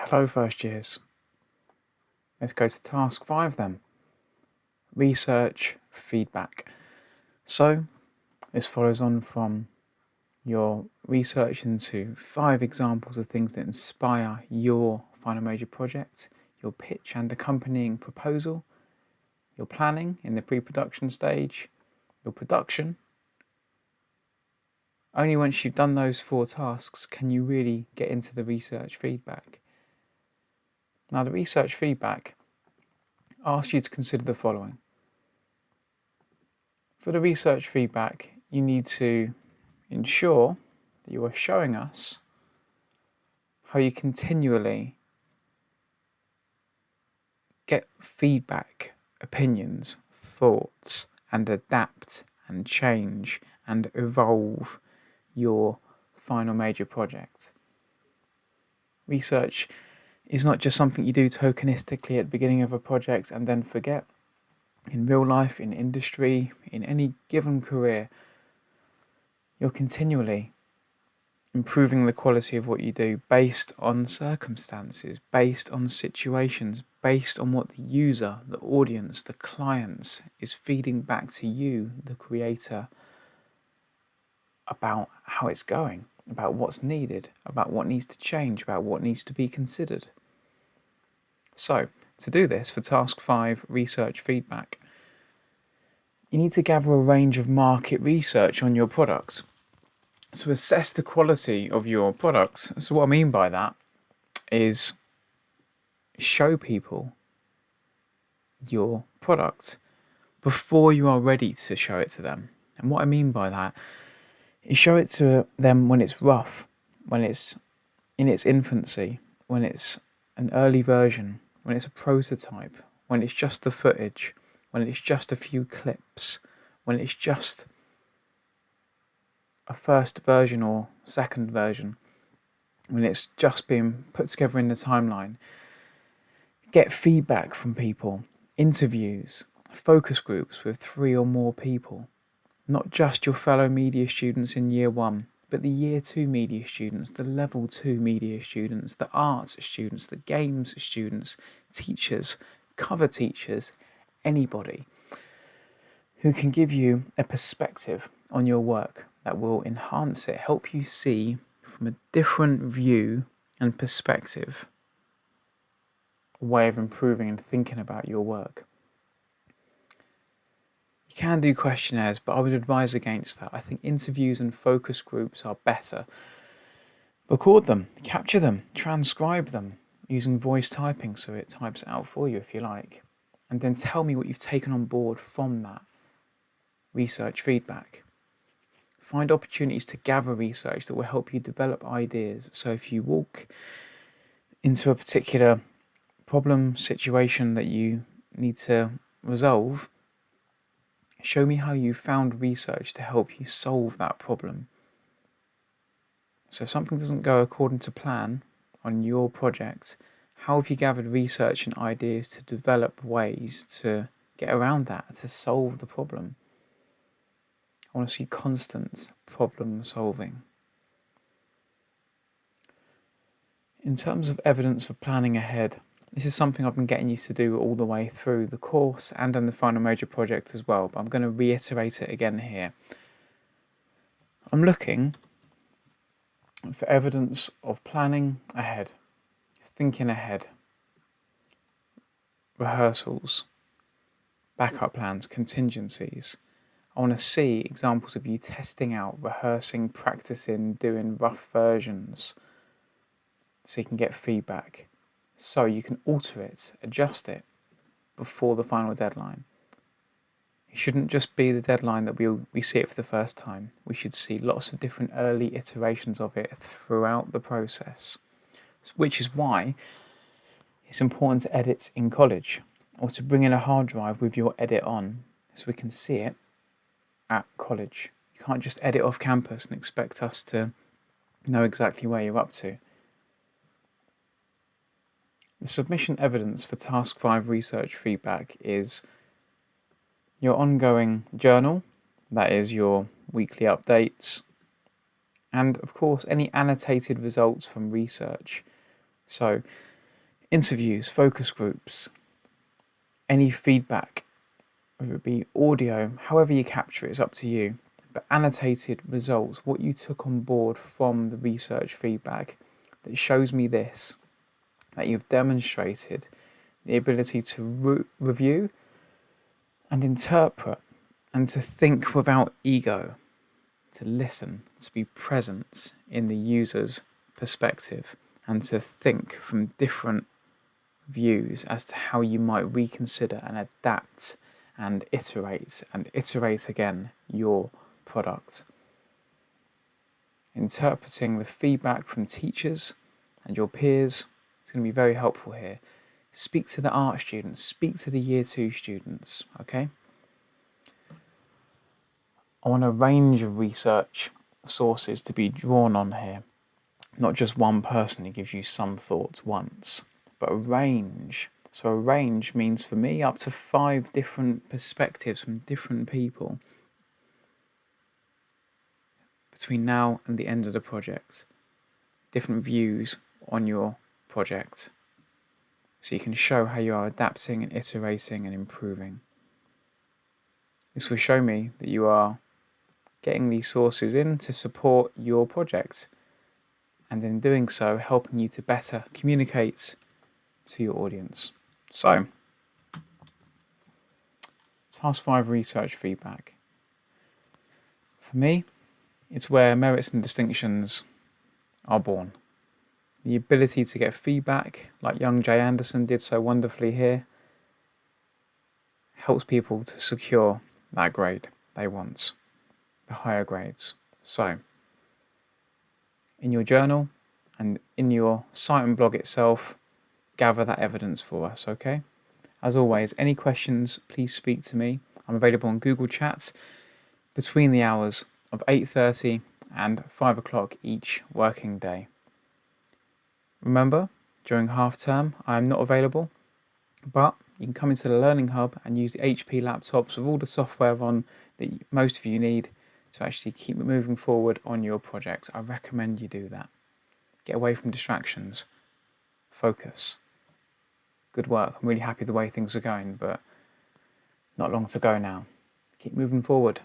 Hello first years. Let's go to task 5 then. Research feedback. So this follows on from your research into 5 examples of things that inspire your final major project, your pitch and accompanying proposal, your planning in the pre-production stage, your production. Only once you've done those 4 tasks can you really get into the research feedback. Now, the research feedback asks you to consider the following. For the research feedback, you need to ensure that you are showing us how you continually get feedback, opinions, thoughts, and adapt and change and evolve your final major project. Research is not just something you do tokenistically at the beginning of a project and then forget. In real life, in industry, in any given career, you're continually improving the quality of what you do based on circumstances, based on situations, based on what the user, the audience, the clients is feeding back to you, the creator, about how it's going, about what's needed, about what needs to change, about what needs to be considered. So, to do this for task 5, research feedback, you need to gather a range of market research on your products to assess the quality of your products. So what I mean by that is show people your product before you are ready to show it to them. And what I mean by that is show it to them when it's rough, when it's in its infancy, when it's an early version, when it's a prototype, when it's just the footage, when it's just a few clips, when it's just a first version or second version, when it's just being put together in the timeline. Get feedback from people, interviews, focus groups with 3 or more people, not just your fellow media students in year 1, but the year 2 media students, the level 2 media students, the arts students, the games students, teachers, cover teachers, anybody who can give you a perspective on your work that will enhance it, help you see from a different view and perspective a way of improving and thinking about your work. You can do questionnaires, but I would advise against that. I think interviews and focus groups are better. Record them, capture them, transcribe them using voice typing so it types it out for you if you like. And then tell me what you've taken on board from that research feedback. Find opportunities to gather research that will help you develop ideas. So if you walk into a particular problem situation that you need to resolve, show me how you found research to help you solve that problem. So if something doesn't go according to plan on your project, how have you gathered research and ideas to develop ways to get around that, to solve the problem? I want to see constant problem solving. In terms of evidence for planning ahead, this is something I've been getting used to do all the way through the course and in the final major project as well, but I'm going to reiterate it again here. I'm looking for evidence of planning ahead, thinking ahead, rehearsals, backup plans, contingencies. I want to see examples of you testing out, rehearsing, practicing, doing rough versions so you can get feedback, so you can alter it, adjust it before the final deadline. It shouldn't just be the deadline that we see it for the first time. We should see lots of different early iterations of it throughout the process, which is why it's important to edit in college or to bring in a hard drive with your edit on so we can see it at college. You can't just edit off campus and expect us to know exactly where you're up to. The submission evidence for Task 5 research feedback is your ongoing journal, that is your weekly updates, and of course any annotated results from research. So Interviews, focus groups, any feedback, whether it be audio, however you capture it, it's up to you. But annotated results, what you took on board from the research feedback that shows me this, that you've demonstrated the ability to review and interpret and to think without ego, to listen, to be present in the user's perspective and to think from different views as to how you might reconsider and adapt and iterate again your product. Interpreting the feedback from teachers and your peers is going to be very helpful here. Speak to the art students, speak to the year 2 students, okay? I want a range of research sources to be drawn on here. Not just one person who gives you some thoughts once, but a range. So a range means for me up to 5 different perspectives from different people between now and the end of the project. Different views on your project. So you can show how you are adapting and iterating and improving. This will show me that you are getting these sources in to support your project, and in doing so, helping you to better communicate to your audience. So, Task 5 research feedback. For me, it's where merits and distinctions are born. The ability to get feedback, like young Jay Anderson did so wonderfully here, helps people to secure that grade they want, the higher grades. So, in your journal and in your site and blog itself, gather that evidence for us, okay? As always, any questions, please speak to me. I'm available on Google Chat between the hours of 8:30 and 5 o'clock each working day. Remember, during half term, I am not available, but you can come into the Learning Hub and use the HP laptops with all the software on that most of you need to actually keep moving forward on your project. I recommend you do that. Get away from distractions. Focus. Good work. I'm really happy the way things are going, but not long to go now. Keep moving forward.